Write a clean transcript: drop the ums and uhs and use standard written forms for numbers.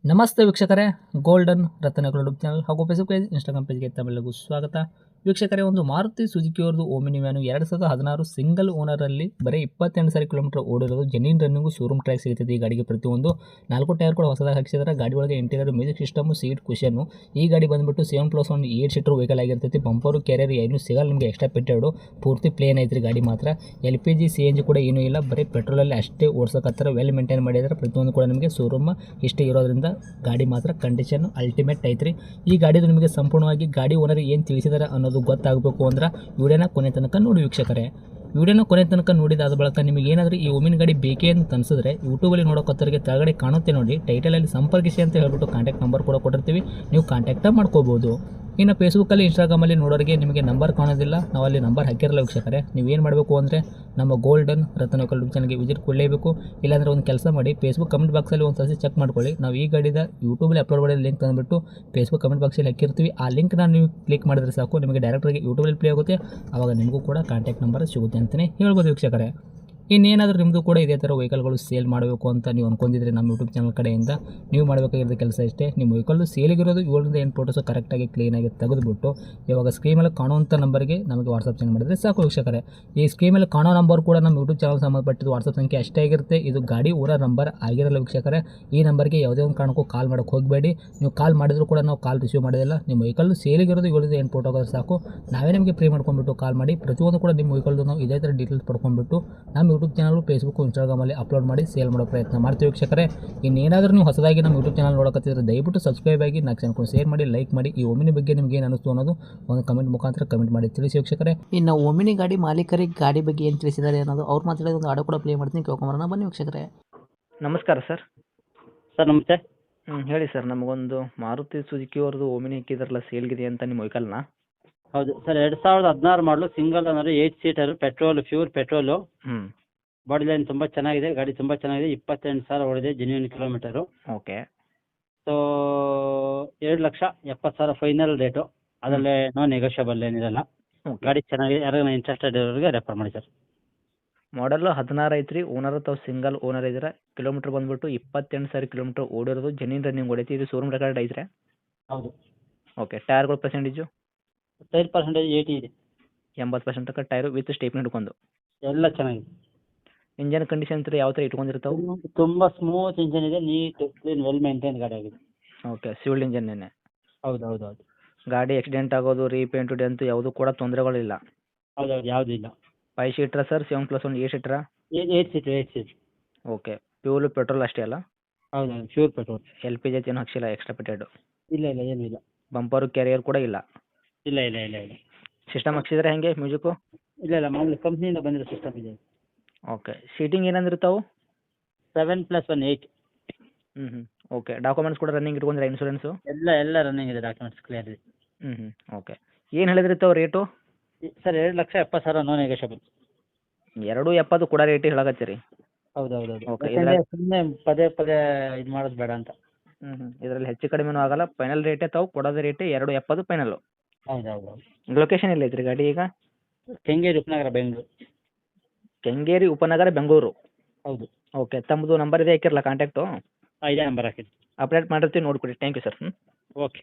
ನಮಸ್ತೆ ವೀಕ್ಷಕರೇ, ಗೋಲ್ಡನ್ ರತ್ನಗಳು ಯೂಟ್ಯೂಬ್ ಚಾನಲ್ ಹಾಗೂ ಫೇಸ್ಬುಕ್ ಪೇಜ್, ಇನ್ಸ್ಟಾಗ್ರಾಮ್ ಪೇಜ್ಗೆ ತಮ್ಮೆಲ್ಲರಿಗೂ ಸ್ವಾಗತ. ವೀಕ್ಷಕರೇ, ಒಂದು ಮಾರುತಿ ಸುಜುಕಿ ಅವ್ರದ್ದು ಓಮಿನಿ ವ್ಯಾನು 2016 ಸಿಂಗಲ್ ಓನರಲ್ಲಿ ಬರೀ 28,000 ಕಿಲೋಮೀಟರ್ ಓಡಿರೋದು. ಜೆನ್ಯೂನ್ ರನ್ನಿಂಗು ಶೋರೂಮ್ ಟ್ರ್ಯಾಕ್ ಸಿಗುತ್ತದೆ. ಈ ಗಾಡಿಗೆ ಪ್ರತಿಯೊಂದು 4 ಟೈರ್ ಕೂಡ ಹೊಸದಾಗಿ ಹಾಕಿಸಿದ್ರೆ. ಗಾಡಿ ಒಳಗೆ ಇಂಟೀರಿಯರ್ ಮ್ಯೂಸಿಕ್ ಸಿಸ್ಟಮು, ಸೀಟ್ ಕುಷನ್ನು. ಈ ಗಾಡಿ ಬಂದುಬಿಟ್ಟು 7+1 8 ಸೀಟರ್ ವೆಹಿಕಲ್ ಆಗಿರ್ತೈತಿ. ಬಂಪರು ಕ್ಯಾರಿಯರ್ ಏನೂ ಸಿಗಲ್ಲ ನಿಮಗೆ, ಎಕ್ಸ್ಟ್ರಾ ಪೆಟ್ಟೆಡು ಪೂರ್ತಿ ಪ್ಲೇನ್ ಐತ್ರಿ ಗಾಡಿ ಮಾತ್ರ. LPG CNG ಕೂಡ ಏನೂ ಇಲ್ಲ, ಬರೀ ಪೆಟ್ರೋಲಲ್ಲಿ ಅಷ್ಟೇ ಓಡಿಸೋಕತ್ತರ. ವೆಲ್ ಮೇಂಟೈನ್ ಮಾಡಿದರೆ ಪ್ರತಿಯೊಂದು ಕೂಡ ನಿಮಗೆ ಶೋರೂಮ್ ಇಷ್ಟೇ ಇರೋದ್ರಿಂದ ಗಾಡಿ ಮಾತ್ರ ಕಂಡೀಷನ್ ಅಲ್ಟಿಮೇಟ್ ಐತ್ರಿ. ಈ ಗಾಡಿದು ನಿಮಗೆ ಸಂಪೂರ್ಣವಾಗಿ ಗಾಡಿ ಓನರ್ ಏನು ತಿಳಿಸಿದ್ದಾರೆ ಅನ್ನೋದು ಗೊತ್ತಾಗಬೇಕು ಅಂದ್ರೆ ವಿಡಿಯೋನ ಕೊನೆ ತನಕ ನೋಡಿ ವೀಕ್ಷಕರೇ. ವಿಡಿಯೋನ ಕೊನೆ ತನಕ ನೋಡಿದಾದ ಬಳಿಕ ನಿಮಗೆ ಏನಾದರೂ ಈ ಓಮಿನಿ ಗಾಡಿ ಬೇಕೇ ಅಂತ ಅನಿಸಿದ್ರೆ ಯೂಟ್ಯೂಬಲ್ಲಿ ನೋಡೋಕತ್ತರಿಗೆ ಕೆಳಗಡೆ ಕಾಣುತ್ತೆ ನೋಡಿ, ಟೈಟಲಲ್ಲಿ ಸಂಪರ್ಕಿಸಿ ಅಂತ ಹೇಳ್ಬಿಟ್ಟು ಕಾಂಟ್ಯಾಕ್ಟ್ ನಂಬರ್ ಕೂಡ ಕೊಟ್ಟಿರ್ತೀವಿ, ನೀವು ಕಾಂಟ್ಯಾಕ್ಟ್ ಮಾಡ್ಕೋಬೋದು. ಇನ್ನು ಫೇಸ್ಬುಕ್ಕಲ್ಲಿ, ಇನ್ಸ್ಟಾಗ್ರಾಮಲ್ಲಿ ನೋಡೋರಿಗೆ ನಿಮಗೆ ನಂಬರ್ ಕಾಣೋದಿಲ್ಲ, ನಾವು ಅಲ್ಲಿ ನಂಬರ್ ಹಾಕಿರಲ್ಲ ವೀಕ್ಷಕರೇ. ನೀವೇನು ಮಾಡಬೇಕು ಅಂದರೆ ನಮ್ಮ ಗೋಲ್ಡನ್ ರತ್ನ ಯೂಟ್ಯೂಬ್ ಚಾನಲ್ಗೆ ವಿಸಿಟ್ ಕೊಡಲೇಬೇಕು. ಇಲ್ಲಾಂದರೆ ಒಂದು ಕೆಲಸ ಮಾಡಿ, ಫೇಸ್ಬುಕ್ ಕಮೆಂಟ್ ಬಾಕ್ಸಲ್ಲಿ ಒಂದು ಸಲ ಚೆಕ್ ಮಾಡ್ಕೊಳ್ಳಿ. ನಾವು ಈ ಗಾಡಿದ ಯೂಟ್ಯೂಬಲ್ಲಿ ಅಪ್ಲೋಡ್ ಮಾಡಿದ ಲಿಂಕ್ ತಂದುಬಿಟ್ಟು ಫೇಸ್ಬುಕ್ ಕಮೆಂಟ್ ಬಾಕ್ಸಲ್ಲಿ ಹಾಕಿರ್ತೀವಿ. ಆ ಲಿಂಕ್ನ ನೀವು ಕ್ಲಿಕ್ ಮಾಡಿದ್ರೆ ಸಾಕು, ನಿಮಗೆ ಡೈರೆಕ್ಟಾಗಿ ಯೂಟ್ಯೂಬಲ್ಲಿ ಪ್ಲೇ ಆಗುತ್ತೆ. ಆವಾಗ ನಿಮಗೂ ಕೂಡ ಕಾಂಟ್ಯಾಕ್ಟ್ ನಂಬರ್ ಸಿಗುತ್ತೆ ಅಂತಲೇ ಹೇಳ್ಬೋದು ವೀಕ್ಷಕರೇ. ಇನ್ನೇನಾದರೂ ನಿಮ್ಮದು ಕೂಡ ಇದೇ ಥರ ವೆಹಿಕಲ್ಗಳು ಸೇಲ್ ಮಾಡಬೇಕು ಅಂತ ನೀವು ಅಂದ್ಕೊಂಡಿದ್ರೆ ನಮ್ಮ ಯೂಟ್ಯೂಬ್ ಚಾನಲ್ ಕಡೆಯಿಂದ ನೀವು ಮಾಡಬೇಕಾಗಿರೋ ಕೆಲಸ ಇಷ್ಟೇ. ನಿಮ್ಮ ವೆಹಿಕಲ್ದು ಸೇಲಿಗಿರೋದು 7ರಿಂದ 8 ಫೋಟೋಸು ಕರೆಕ್ಟಾಗಿ ಕ್ಲೀನಾಗಿ ತೆಗೆದುಬಿಟ್ಟು ಇವಾಗ ಸ್ಕ್ರೀನ್ ಮೇಲೆ ಕಾಣುವಂಥ ನಂಬರ್ಗೆ ನಮಗೆ ವಾಟ್ಸಪ್ ಸೆಂಡ್ ಮಾಡಿದರೆ ಸಾಕು ವೀಕ್ಷಕರೇ. ಈ ಸ್ಕ್ರೀನ್ ಮೇಲೆ ಕಾಣೋ ನಂಬರ್ ಕೂಡ ನಮ್ಮ ಯೂಟ್ಯೂಬ್ ಚಾನಲ್ ಸಂಬಂಧಪಟ್ಟಿದ್ದು ವಾಟ್ಸಪ್ ಸಂಖ್ಯೆ ಅಷ್ಟೇ ಆಗಿರುತ್ತೆ. ಇದು ಗಾಡಿ ಓನರ್ ನಂಬರ್ ಆಗಿರಲ್ಲ ವೀಕ್ಷಕರೇ. ಈ ನಂಬರ್ಗೆ ಯಾವುದೇ ಒಂದು ಕಾರಣಕ್ಕೂ ಕಾಲ್ ಮಾಡೋಕ್ಕೆ ಹೋಗಬೇಡಿ. ನೀವು ಕಾಲ್ ಮಾಡಿದರೂ ಕೂಡ ನಾವು ಕಾಲ್ ರಿಸೀವ್ ಮಾಡೋದಿಲ್ಲ. ನಿಮ್ಮ ವೆಹಿಕಲ್ದು ಸೇಲಿಗಿರೋದು 7ರಿಂದ 8 ಫೋಟೋ ಆಗೋದು ಸಾಕು, ನಾವೇ ನಿಮಗೆ ಫ್ರೀ ಮಾಡ್ಕೊಂಡ್ಬಿಟ್ಟು ಕಾಲ್ ಮಾಡಿ ಪ್ರತಿಯೊಂದು ಕೂಡ ನಿಮ್ಮ ವೆಹಿಕಲ್ದು ನಾವು ಇದೇ ಥರ ಡೀಟೇಲ್ಸ್ ಪಡ್ಕೊಂಡ್ಬಿಟ್ಟು ನಮ್ಮ ಯೂಟ್ಯೂಬ್ ಚಾನಲ್, ಫೇಸ್ಬುಕ್, ಇನ್ಸ್ಟಾಗ್ರಾಮಲ್ಲಿ ಅಪ್ಲೋಡ್ ಮಾಡಿ ಸೇಲ್ ಮಾಡೋ ಪ್ರಯತ್ನ ಮಾಡ್ತೀವಿ ವೀಕ್ಷಕರೇ. ಇನ್ನೇನಾದರೂ ನೀವು ಹೊಸದಾಗಿ ನಮ್ಮ ಯೂಟ್ಯೂಬ್ ಚಾನಲ್ ನೋಡೋಕತ್ತಿದ್ರೆ ದಯವಿಟ್ಟು ಸಬ್ಸ್ಕ್ರೈಬ್ ಆಗಿ, ನಾಲ್ಕು ಜನಕ್ಕೆ ಶೇರ್ ಮಾಡಿ, ಲೈಕ್ ಮಾಡಿ. ಈ ಓಮಿನಿ ಬಗ್ಗೆ ನಿಮಗೆ ಏನು ಅನಿಸ್ತು ಅನ್ನೋದು ಒಂದು ಕಮೆಂಟ್ ಮುಖಾಂತರ ಕಮೆಂಟ್ ಮಾಡಿ ತಿಳಿಸಿ ವೀಕ್ಷಕರೇ. ಇನ್ನು ಓಮಿನಿ ಗಾಡಿ ಮಾಲೀಕರಿಗೆ ಗಾಡಿ ಬಗ್ಗೆ ಏನು ತಿಳಿಸಿದ್ದಾರೆ ಅನ್ನೋದು ಅವ್ರು ಮಾತಾಡೋದು ಒಂದು ಆಡೋ ಕೂಡ ಪ್ಲೇ ಮಾಡ್ತೀನಿ, ಕೇಳ್ಕೊಂಬರೋಣ ಬನ್ನಿ ವೀಕ್ಷಕರೇ. ನಮಸ್ಕಾರ ಸರ್. ಸರ್ ನಮಸ್ತೆ. ಹೇಳಿ ಸರ್, ನಮಗೊಂದು ಮಾರುತಿ ಸುಜುಕಿ ಅವ್ರದ್ದು ಓಮಿನಿ ಹಾಕಿದಾರಲ್ಲ, ಸೇಲ್ಗಿದೆ ಅಂತ ನಿಮ್ಮ ವೆಹಿಕಲ್ನ? ಹೌದು ಸರ್, 2016 ಮಾಡಲು single owner, 8 seater, petrol, pure petrol. Body line ತುಂಬ ಚೆನ್ನಾಗಿದೆ, ಗಾಡಿ ತುಂಬ ಚೆನ್ನಾಗಿದೆ. 28,000 ಓಡಿದೆ, genuine kilometre. Okay. So 2,70,000 final rate, ಅದರಲ್ಲೇ ನೋ ನೆಗೋಷಿಯಬಲ್ ಏನಿರಲ್ಲ. ಗಾಡಿ ಚೆನ್ನಾಗಿದೆ, ಯಾರಿಗಾನ ಇಂಟ್ರೆಸ್ಟೆಡ್ ಇರೋರಿಗೆ ರೆಫರ್ ಮಾಡಿ ಸರ್. ಮಾಡಲು 16 ಐತ್ರಿ, ಓನರ್ ತಾವು ಸಿಂಗಲ್ ಓನರ್ ಇದ್ದೀರಾ. ಕಿಲೋಮೀಟ್ರ್ ಬಂದುಬಿಟ್ಟು 28,000 ಕಿಲೋಮೀಟ್ರ್ ಓಡಿರೋದು. ಜೆನ್ಯೂನ್ ರನ್ನಿಂಗ್ ಹೊಡೈತಿ. ಇದು ಶೋರೂಮ್ ರೆಕಾರ್ಡ್ ಐತ್ರಿ? ಹೌದು. ಓಕೆ. ಟೈರ್ಗಳ ಪರ್ಸೆಂಟೇಜು? ಟೈರ್ ಪರ್ಸೆಂಟೇಜ್ 80 ಇದೆ. 80% ತನಕ ಟೈರು ವಿತ್ ಸ್ಟೇಪ್ನಿ ಹಿಡ್ಕೊಂಡು. ಎಲ್ಲ ಚೆನ್ನಾಗಿದೆ. ಇಂಜನ್ ಕಂಡೀಷನ್ ಯಾವ ಥರ ಇಟ್ಕೊಂಡಿರ್ತಾವೆ? ತುಂಬ ಸ್ಮೂತ್ ಇಂಜನ್ ಇದೆ, ನೀಟ್ ಕ್ಲೀನ್ ವೆಲ್ ಮೇಂಟೈನ್ ಗಾಡಿ ಆಗಿದೆ. ಓಕೆ. ಸಿವಿಲ್ ಇಂಜನ್ನೇ? ಹೌದು ಹೌದು ಹೌದು. ಗಾಡಿ ಆಕ್ಸಿಡೆಂಟ್ ಆಗೋದು, ರೀಪೇಂಟು, ಡೆಂತು ಯಾವುದೂ ಕೂಡ ತೊಂದರೆಗಳಿಲ್ಲ? ಹೌದು ಹೌದು, ಯಾವುದೂ ಇಲ್ಲ. 5 ಸೀಟ್ರಾ ಸರ್? 7+1 8 ಸೀಟ್ರಾ? 8 seat, 8 seat. Okay. Pure petrol ಅಷ್ಟೇ ಅಲ್ಲ? ಹೌದು ಹೌದು, ಪ್ಯೂರ್ ಪೆಟ್ರೋಲ್. LPG ಏನು ಹಾಕ್ಸಿಲ್ಲ ಎಕ್ಸ್ಟ್ರಾ ಪೆಟೆಡು? ಇಲ್ಲ ಇಲ್ಲ, ಏನೂ ಇಲ್ಲ. ಬಂಪರು ಕ್ಯಾರಿಯರ್ ಕೂಡ ಇಲ್ಲ? ಇಲ್ಲ ಇಲ್ಲ ಇಲ್ಲ ಇಲ್ಲ. ಸಿಸ್ಟಮ್ ಹಾಕ್ಸಿದ್ರೆ ಹೆಂಗೆ ಮ್ಯೂಸಿಕ್ಕು? ಇಲ್ಲ ಇಲ್ಲ, ಮಾಮೂಲಿ ಕಂಪ್ನಿಯಿಂದ ಬಂದಿರೋ ಸಿಸ್ಟಮ್ ಇದೆ. ಓಕೆ. ಸೀಟಿಂಗ್ ಏನಂದಿರ್ತಾವೆ? 7+1 8. ಓಕೆ. ಡಾಕ್ಯುಮೆಂಟ್ಸ್ ಕೂಡ ರನ್ನಿಂಗ್ ಇಟ್ಕೊಂಡ್ರೆ ಇನ್ಶೂರೆನ್ಸು? ಎಲ್ಲ ರನ್ನಿಂಗ್ ಇದೆ, ಡಾಕ್ಯುಮೆಂಟ್ಸ್ ಕ್ಲಿಯರ್ ಇದೆ. ಓಕೆ. ಏನು ಹೇಳಿದ್ರಿರ್ತಾವೆ ರೇಟು? Sir 2,70,000 no negotiable. 2.70 ಕೂಡ ರೇಟ್ ಹೇಳಕತ್ತೀರಿ? ಹೌದು ಹೌದು ಹೌದು. ಓಕೆ. ಸುಮ್ಮನೆ ಪದೇ ಪದೇ ಇದು ಮಾಡೋದು ಬೇಡ ಅಂತ. ಇದರಲ್ಲಿ ಹೆಚ್ಚು ಕಡಿಮೆನೂ ಆಗಲ್ಲ, ಫೈನಲ್ ರೇಟೇ ತಾವು ಕೊಡೋದು ರೇಟೇ 2.70 ಫೈನಲ್ಲು? ಹೌದು ಹೌದು ಹೌದು. ಲೊಕೇಶನ್ ಎಲ್ಲಿ ಐತ್ರಿ ಗಾಡಿ ಈಗ? ಕೆಂಗೇರಿ ಉಪನಗರ, ಬೆಂಗಳೂರು. ಕೆಂಗೇರಿ ಉಪನಗರ, ಬೆಂಗಳೂರು? ಹೌದು. ಓಕೆ. ತಮ್ಮದು ನಂಬರ್ ಇದೆ ಹಾಕಿರಲ್ಲ ಕಾಂಟ್ಯಾಕ್ಟು? ಇದೇ ನಂಬರ್ ಹಾಕಿದ್ದು. ಅಪ್ಡೇಟ್ ಮಾಡಿರ್ತೀವಿ, ನೋಡಿಕೊಡಿ. Thank you sir. ಓಕೆ.